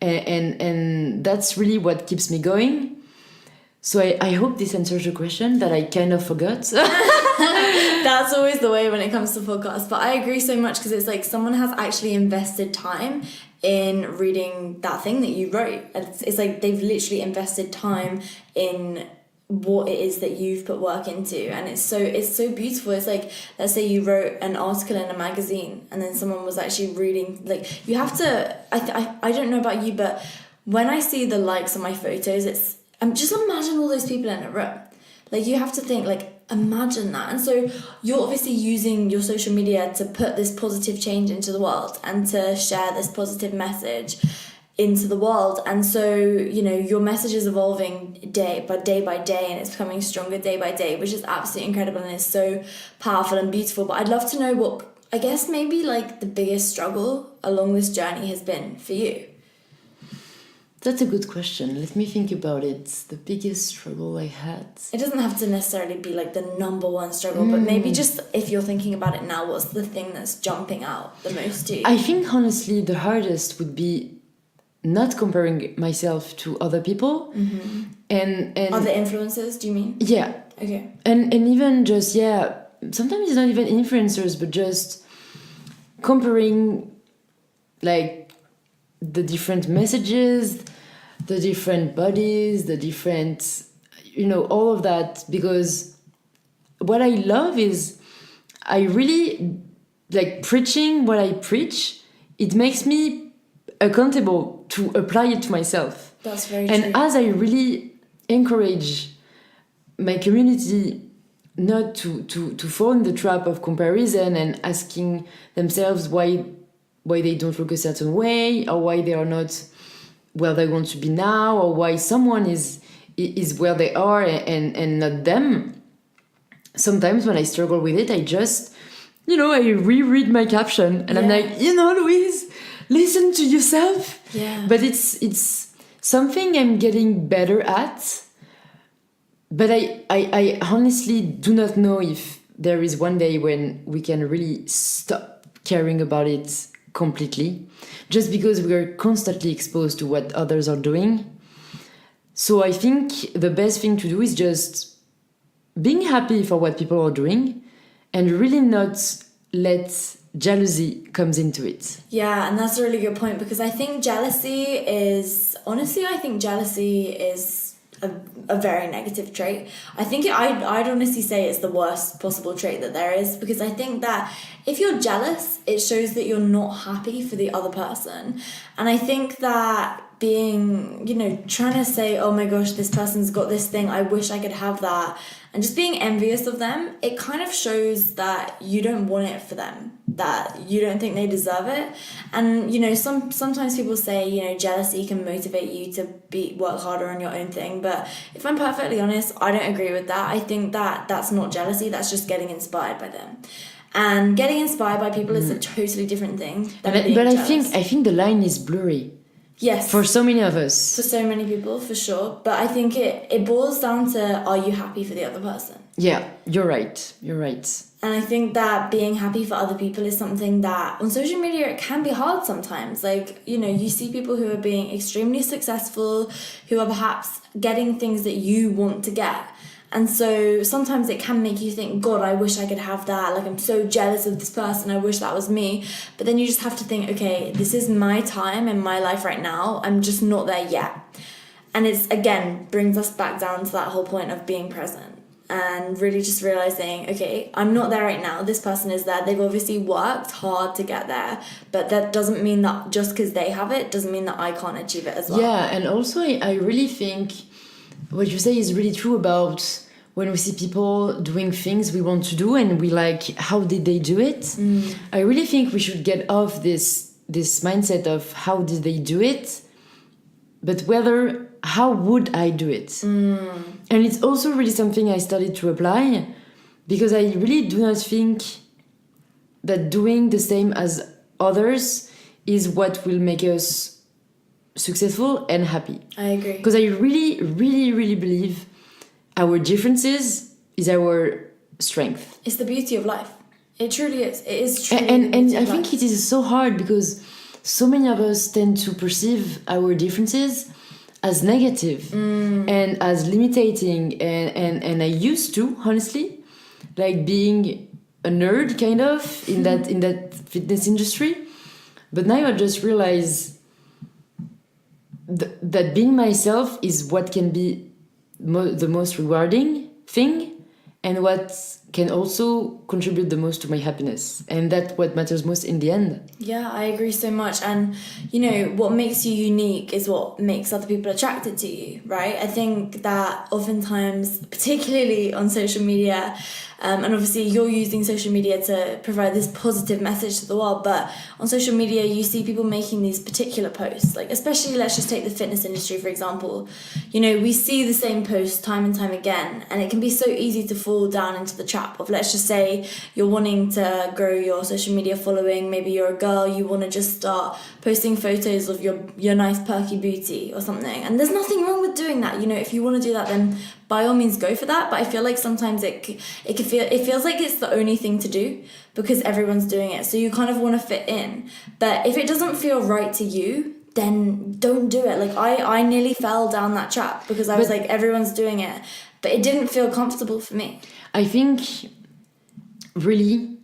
and that's really what keeps me going. So I hope this answers your question that I kind of forgot. That's always the way when it comes to podcasts, but I agree so much, because it's like someone has actually invested time in reading that thing that you wrote. It's like they've literally invested time in what it is that you've put work into, and it's so beautiful. It's like, let's say you wrote an article in a magazine and then someone was actually reading, like, you have to, I don't know about you, but when I see the likes on my photos, it's just imagine all those people in a room. Like, you have to think, like, imagine that. And so you're obviously using your social media to put this positive change into the world and to share this positive message into the world. And so, you know, your message is evolving day by day, and it's becoming stronger day by day, which is absolutely incredible and is so powerful and beautiful. But I'd love to know what I guess maybe like the biggest struggle along this journey has been for you? That's a good question. Let me think about it. The biggest struggle I had. It doesn't have to necessarily be like the number one struggle, but maybe just if you're thinking about it now, what's the thing that's jumping out the most to you? I think honestly the hardest would be not comparing myself to other people and Other influencers, do you mean? yeah. Okay. And even just sometimes it's not even influencers, but just comparing like the different messages, the different bodies, the different, all of that. Because what I love is I really like preaching what I preach. It makes me accountable to apply it to myself. That's very true. And as I really encourage my community not to fall in the trap of comparison and asking themselves why they don't look a certain way, or why they are not where they want to be now, or why someone is where they are and not them. Sometimes when I struggle with it, I just, I reread my caption and I'm like, Louise, listen to yourself. Yeah. But it's something I'm getting better at. But I honestly do not know if there is one day when we can really stop caring about it completely, just because we are constantly exposed to what others are doing. So I think the best thing to do is just being happy for what people are doing and really not let jealousy comes into it. Yeah, and that's a really good point, because I think jealousy is a very negative trait. I think I'd honestly say it's the worst possible trait that there is, because I think that if you're jealous, it shows that you're not happy for the other person. And I think that being, trying to say, oh my gosh, this person's got this thing, I wish I could have that, and just being envious of them, it kind of shows that you don't want it for them, that you don't think they deserve it. And sometimes people say jealousy can motivate you to work harder on your own thing, but if I'm perfectly honest, I don't agree with that. I think that that's not jealousy, that's just getting inspired by them. And getting inspired by people is a totally different thing than being jealous. I think the line is blurry. Yes. For so many of us. For so many people, for sure. But I think it boils down to, are you happy for the other person? Yeah, you're right. And I think that being happy for other people is something that on social media, it can be hard sometimes. Like, you see people who are being extremely successful, who are perhaps getting things that you want to get. And so sometimes it can make you think, God, I wish I could have that. Like, I'm so jealous of this person. I wish that was me. But then you just have to think, okay, this is my time in my life right now. I'm just not there yet. And it's, again, brings us back down to that whole point of being present and really just realizing, okay, I'm not there right now. This person is there. They've obviously worked hard to get there. But that doesn't mean that just because they have it doesn't mean that I can't achieve it as well. Yeah, and also I really think what you say is really true about when we see people doing things we want to do and we like, how did they do it? I really think we should get off this mindset of how did they do it, but whether how would I do it? And it's also really something I started to apply, because I really do not think that doing the same as others is what will make us successful and happy. I agree. Because I really, really, really believe our differences is our strength. It's the beauty of life. It truly is. It is truly and I think it is so hard, because so many of us tend to perceive our differences as negative and as limiting. And I used to, honestly, like being a nerd kind of in that fitness industry. But now I just realize that being myself is what can be the most rewarding thing, and what can also contribute the most to my happiness, and that's what matters most in the end. Yeah, I agree so much. And what makes you unique is what makes other people attracted to you, right? I think that oftentimes, particularly on social media, and obviously you're using social media to provide this positive message to the world, but on social media you see people making these particular posts, like especially, let's just take the fitness industry for example. We see the same posts time and time again, and it can be so easy to fall down into the trap trap of, let's just say you're wanting to grow your social media following, maybe you're a girl, you want to just start posting photos of your nice perky booty or something, and there's nothing wrong with doing that. You know, if you want to do that, then by all means go for that. But I feel like sometimes it feels like it's the only thing to do because everyone's doing it, so you kind of want to fit in. But if it doesn't feel right to you, then don't do it. Like I nearly fell down that trap because I was like, everyone's doing it, but it didn't feel comfortable for me. I think really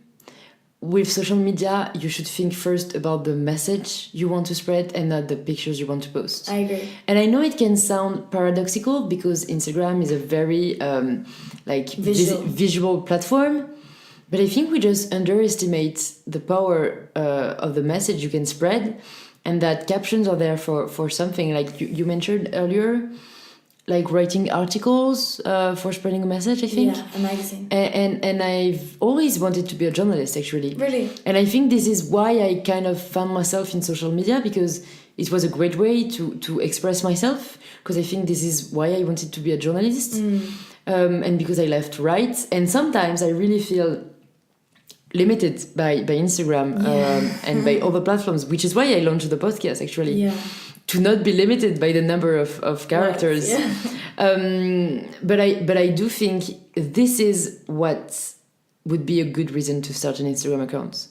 with social media you should think first about the message you want to spread and not the pictures you want to post. I agree. And I know it can sound paradoxical because Instagram is a very visual platform, but I think we just underestimate the power of the message you can spread, and that captions are there for something. Like you mentioned earlier, like writing articles for spreading a message, I think. Yeah, a magazine. And I've always wanted to be a journalist, actually. Really? And I think this is why I kind of found myself in social media, because it was a great way to express myself, because I think this is why I wanted to be a journalist. And because I love to write. And sometimes I really feel limited by Instagram and by other platforms, which is why I launched the podcast, actually. Yeah. To not be limited by the number of characters. Yeah. But I do think this is what would be a good reason to start an Instagram account.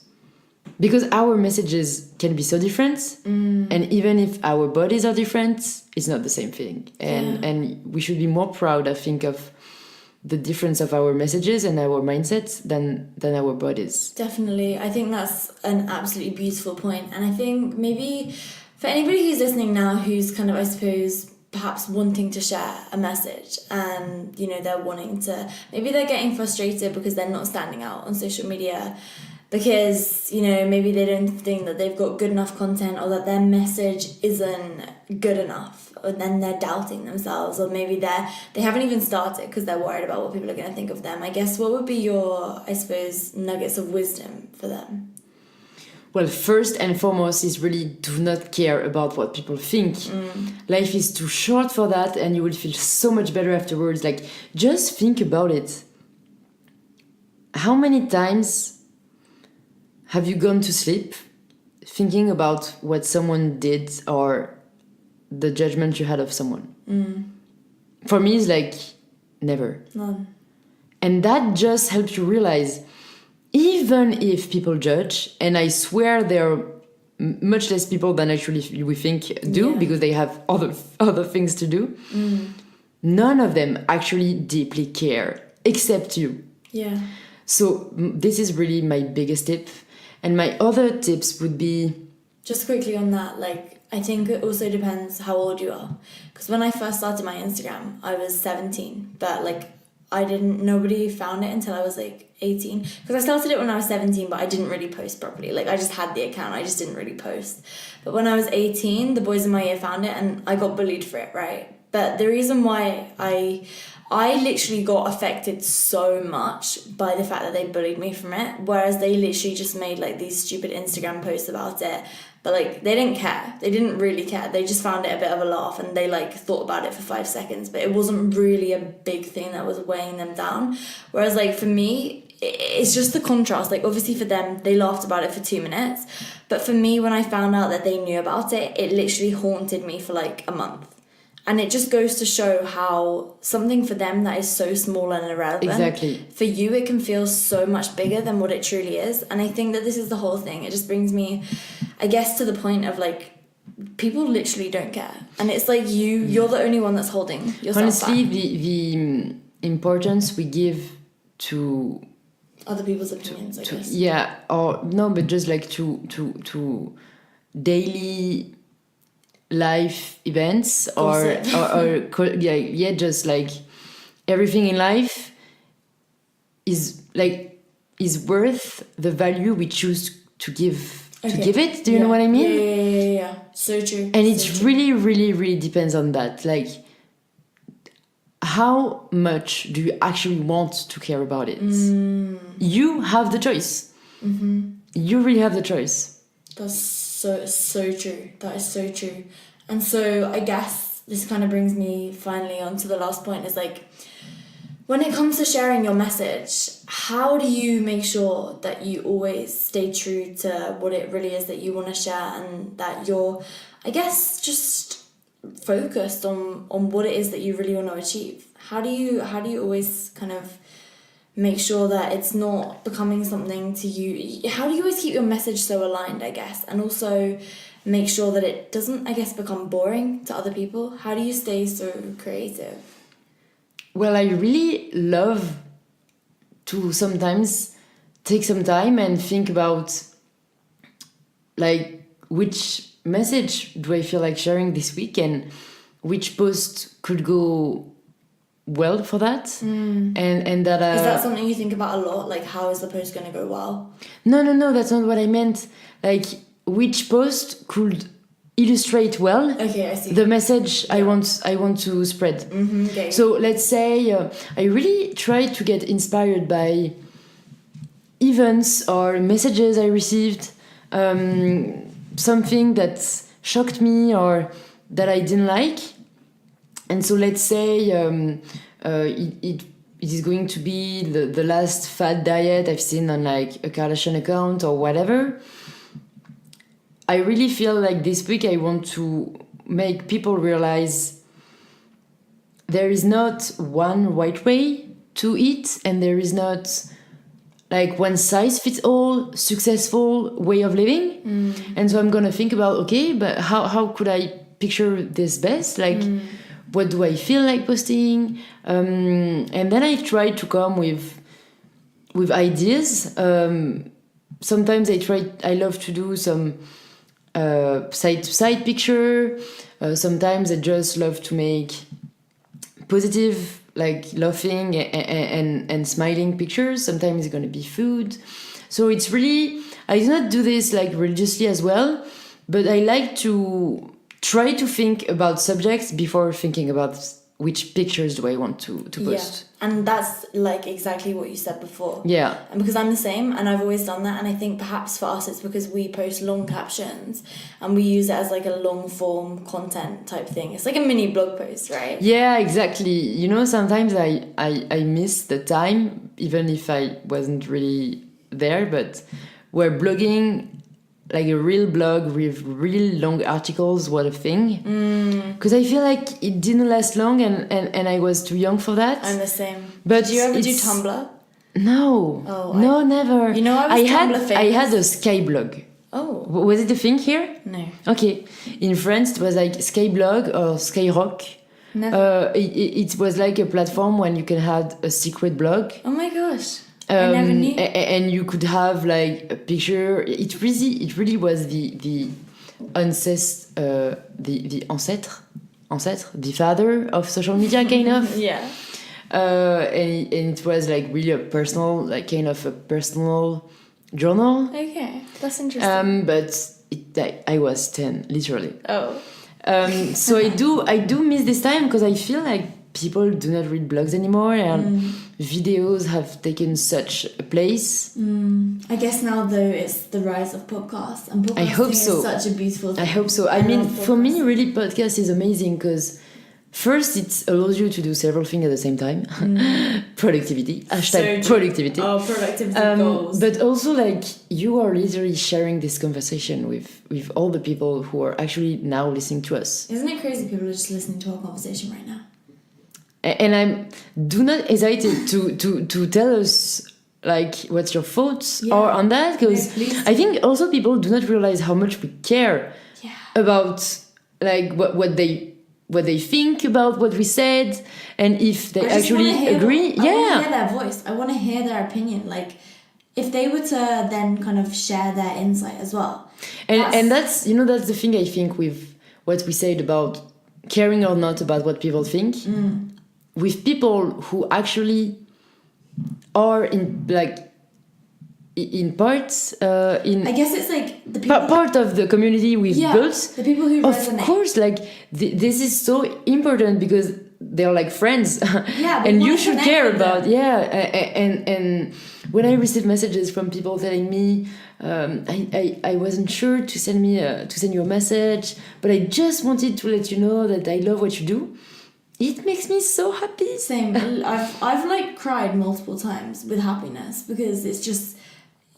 Because our messages can be so different, and even if our bodies are different, it's not the same thing. And we should be more proud, I think, of the difference of our messages and our mindsets than our bodies. Definitely. I think that's an absolutely beautiful point. And I think maybe for anybody who's listening now who's kind of, I suppose, perhaps wanting to share a message and, you know, they're wanting to, maybe they're getting frustrated because they're not standing out on social media because, you know, maybe they don't think that they've got good enough content or that their message isn't good enough, or then they're doubting themselves, or maybe they haven't even started because they're worried about what people are going to think of them. I guess what would be your, I suppose, nuggets of wisdom for them? Well, first and foremost is really do not care about what people think. Life is too short for that, and you will feel so much better afterwards. Like, just think about it. How many times have you gone to sleep thinking about what someone did or the judgment you had of someone? For me, it's like never. None. And that just helps you realize, even if people judge, and I swear there are much less people than actually we think do, because they have other things to do, none of them actually deeply care except you. Yeah. So this is really my biggest tip. And my other tips would be... Just quickly on that, like, I think it also depends how old you are. Because when I first started my Instagram, I was 17. But, like, nobody found it until I was, like, 18. Because I started it when I was 17, but I didn't really post properly. Like, I just had the account, I just didn't really post. But when I was 18, the boys in my year found it, and I got bullied for it, right? But the reason why I literally got affected so much by the fact that they bullied me from it, whereas they literally just made like these stupid Instagram posts about it, but like they didn't care. They didn't really care. They just found it a bit of a laugh and they like thought about it for 5 seconds, but it wasn't really a big thing that was weighing them down. Whereas like for me, it's just the contrast. Like obviously for them, they laughed about it for 2 minutes, but for me, when I found out that they knew about it, it literally haunted me for like a month. And it just goes to show how something for them that is so small and irrelevant, Exactly. for you it can feel so much bigger than what it truly is. And I think that this is the whole thing. It just brings me, I guess, to the point of like, people literally don't care. And it's like you're the only one that's holding yourself Honestly, back. the importance we give to... Other people's opinions, I guess. Yeah, or no, but just like to daily... life events or just like everything in life is worth the value we choose to give it. Do you know what I mean? Yeah. So true. And it's really, really, really depends on that. Like, how much do you actually want to care about it? You have the choice. You really have the choice. That's so true. That is so true. And so I guess this kind of brings me finally on to the last point, is like, When it comes to sharing your message, how do you make sure that you always stay true to what it really is that you want to share, and that you're, I guess, just focused on what it is that you really want to achieve? How do you always kind of make sure that it's not becoming something to you? How do you always keep your message so aligned, I guess, and also make sure that it doesn't, I guess, become boring to other people? How do you stay so creative? Well, I really love to sometimes take some time and think about like which message do I feel like sharing this week, and which post could go well for that. And that is that something you think about a lot? Like, how is the post going to go well? No, that's not what I meant. Like, which post could illustrate well okay, I see. the message I want to spread. Okay. So let's say I really try to get inspired by events or messages I received, something that shocked me or that I didn't like. And so let's say it is going to be the last fad diet I've seen on like a Kardashian account or whatever. I really feel like this week I want to make people realize there is not one right way to eat, and there is not like one size fits all successful way of living. And so I'm gonna think about, okay, but how could I picture this best? Like, what do I feel like posting? And then I try to come with ideas. Sometimes I love to do some side-to-side picture. Sometimes I just love to make positive, like laughing and smiling pictures. Sometimes it's gonna be food. So it's really, I do not do this like religiously as well, but I like to try to think about subjects before thinking about which pictures do I want to post. Yeah, and that's like exactly what you said before. Yeah. And because I'm the same, and I've always done that, and I think perhaps for us it's because we post long captions and we use it as like a long form content type thing. It's like a mini blog post, right? Yeah, exactly. You know, sometimes I miss the time, even if I wasn't really there, but where blogging, like a real blog with real long articles, what a thing. Because I feel like it didn't last long, and I was too young for that. I'm the same. But did you ever do Tumblr? No. Oh, no, never. You know, I had a Skyblog. Oh. Was it a thing here? No. Okay. In France, it was like Skyblog or Skyrock. Never. It was like a platform when you can have a secret blog. Oh my gosh. I never knew. And you could have like a picture. It really was the ancestor, the ancestor, the father of social media, kind of. Yeah. And it was like really a personal, like kind of a personal journal. Okay, that's interesting. But I was 10, literally. Oh. So I do miss this time, because I feel like people do not read blogs anymore, and videos have taken such a place. I guess now though it's the rise of podcasts, and podcasting I hope so. is such a beautiful thing. I hope so. I mean, for me, really, podcast is amazing because first it allows you to do several things at the same time. Productivity. Hashtag productivity. Oh, productivity goals. But also, like, you are literally sharing this conversation with all the people who are actually now listening to us. Isn't it crazy people are just listening to our conversation right now? And do not hesitate to tell us like what's your thoughts or on that, because I think also people do not realize how much we care about like what they think about what we said, and if they actually agree. I want to hear their voice. I want to hear their opinion. Like, if they were to then kind of share their insight as well. And that's that's the thing, I think, with what we said about caring or not about what people think. With people who actually are in parts in, I guess it's like the people part of the community we've built. The people who resonate. Of course, like this is so important because they're like friends. And you should care about and when I receive messages from people telling me I wasn't sure to send you a message, but I just wanted to let you know that I love what you do. it makes me so happy. Same. I've like cried multiple times with happiness because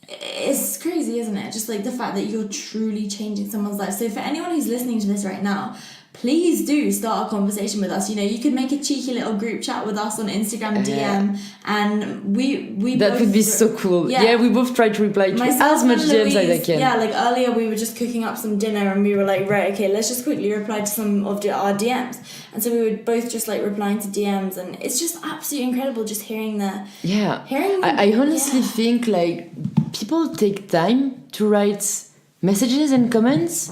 it's crazy, isn't it? Just like the fact that you're truly changing someone's life. So for anyone who's listening to this right now, please do start a conversation with us. You know, you could make a cheeky little group chat with us on Instagram DM, and we that both would be so cool. Yeah, we both try to reply to as much DMs as I can. Yeah, like earlier we were just cooking up some dinner and we were like, right, okay, let's just quickly reply to some of our DMs. And so we were both just like replying to DMs, and it's just absolutely incredible just hearing I honestly think like people take time to write messages and comments.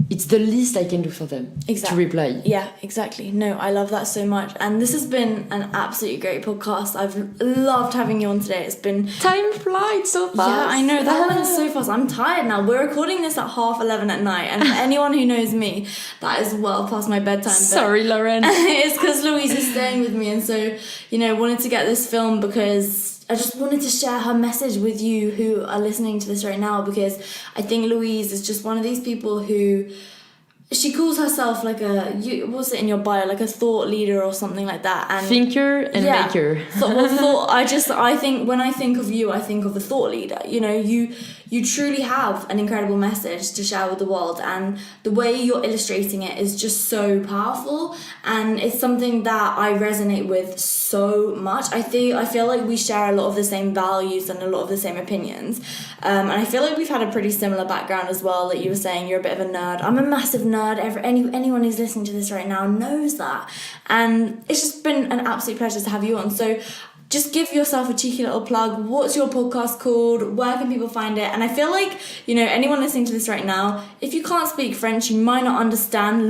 It's the least I can do for them to reply. Yeah, exactly. No, I love that so much. And this has been an absolutely great podcast. I've loved having you on today. It's been... Time flies so fast. Yeah, I know. That went so fast. I'm tired now. We're recording this at 11:30 at night. And for anyone who knows me, that is well past my bedtime. Sorry, Lauren. It's because Louise is staying with me. And so, you know, wanted to get this filmed because... I just wanted to share her message with you who are listening to this right now, because I think Louise is just one of these people who... She calls herself like what's it in your bio, like a thought leader or something like that, and thinker and maker. I think when I think of you, I think of a thought leader. You know, you truly have an incredible message to share with the world, and the way you're illustrating it is just so powerful, and it's something that I resonate with so much. I feel like we share a lot of the same values and a lot of the same opinions, and I feel like we've had a pretty similar background as well. Like you were saying, you're a bit of a nerd. I'm a massive nerd. Anyone who's listening to this right now knows that, and it's just been an absolute pleasure to have you on. So just give yourself a cheeky little plug. What's your podcast called? Where can people find it? And I feel like, you know, anyone listening to this right now, if you can't speak French, you might not understand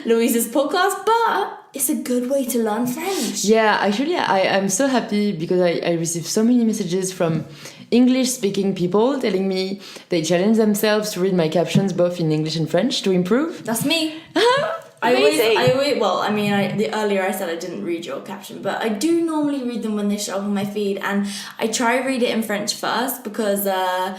Louise's podcast, but it's a good way to learn French. Yeah, actually, I'm so happy because I received so many messages from English-speaking people telling me they challenge themselves to read my captions both in English and French to improve. That's me. Amazing. Earlier I said I didn't read your caption, but I do normally read them when they show up on my feed, and I try to read it in French first because I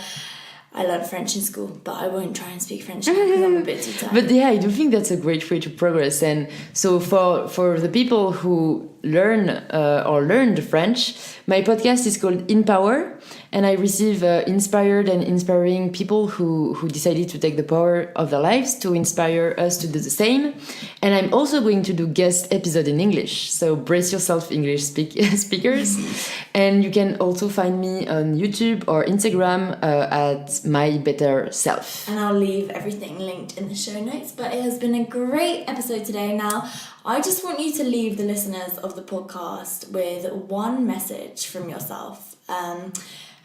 learned French in school, but I won't try and speak French now because I'm a bit too tired. But yeah, I do think that's a great way to progress. And so for the people who learned French, my podcast is called In Power, and I receive inspired and inspiring people who decided to take the power of their lives to inspire us to do the same. And I'm also going to do guest episode in English, so brace yourself, English speakers. And you can also find me on YouTube or Instagram at My Better Self. And I'll leave everything linked in the show notes. But it has been a great episode today. Now, I just want you to leave the listeners of the podcast with one message from yourself.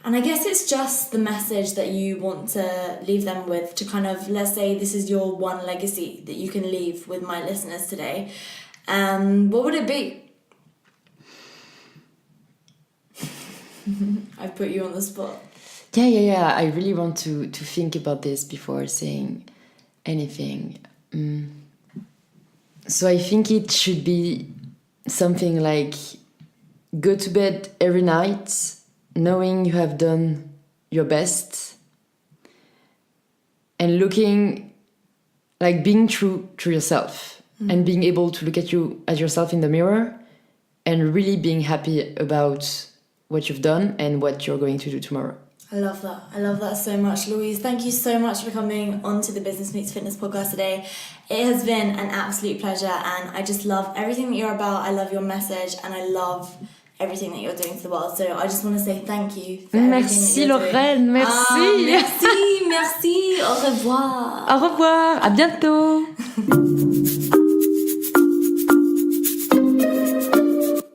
And I guess it's just the message that you want to leave them with to kind of, let's say this is your one legacy that you can leave with my listeners today. What would it be? I've put you on the spot. Yeah. I really want to think about this before saying anything. So I think it should be something like go to bed every night knowing you have done your best and looking like being true to yourself and being able to look at yourself in the mirror and really being happy about what you've done and what you're going to do tomorrow. I love that so much. Louise, thank you so much for coming onto the Business Meets Fitness podcast today. It has been an absolute pleasure, and I just love everything that you're about. I love your message, and I love everything that you're doing to the world. So I just want to say thank you for Merci Lorraine, merci. Merci, au revoir. Au revoir, à bientôt.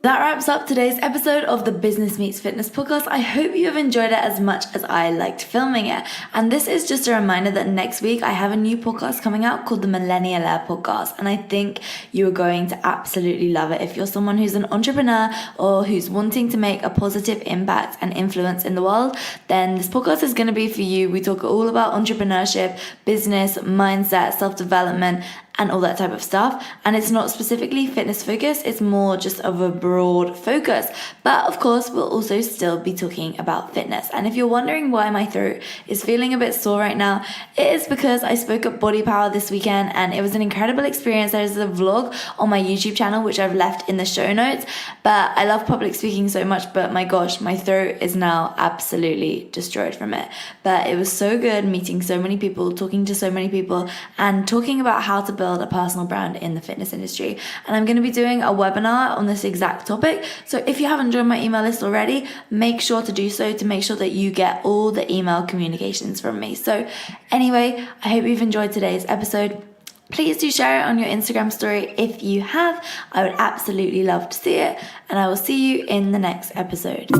That wraps up today's episode of the Business Meets Fitness podcast. I hope you have enjoyed it as much as I liked filming it. And this is just a reminder that next week I have a new podcast coming out called the Millennial Air Podcast. And I think you are going to absolutely love it. If you're someone who's an entrepreneur or who's wanting to make a positive impact and influence in the world, then this podcast is going to be for you. We talk all about entrepreneurship, business, mindset, self-development, and all that type of stuff. And it's not specifically fitness focused, it's more just of a broad focus. But of course, we'll also still be talking about fitness. And if you're wondering why my throat is feeling a bit sore right now, it is because I spoke at Body Power this weekend and it was an incredible experience. There's a vlog on my YouTube channel, which I've left in the show notes. But I love public speaking so much, but my gosh, my throat is now absolutely destroyed from it. But it was so good meeting so many people, talking to so many people, and talking about how to build a personal brand in the fitness industry. And I'm going to be doing a webinar on this exact topic. So if you haven't joined my email list already, make sure to do so to make sure that you get all the email communications from me. So anyway, I hope you've enjoyed today's episode. Please do share it on your Instagram story if you have. I would absolutely love to see it. And I will see you in the next episode.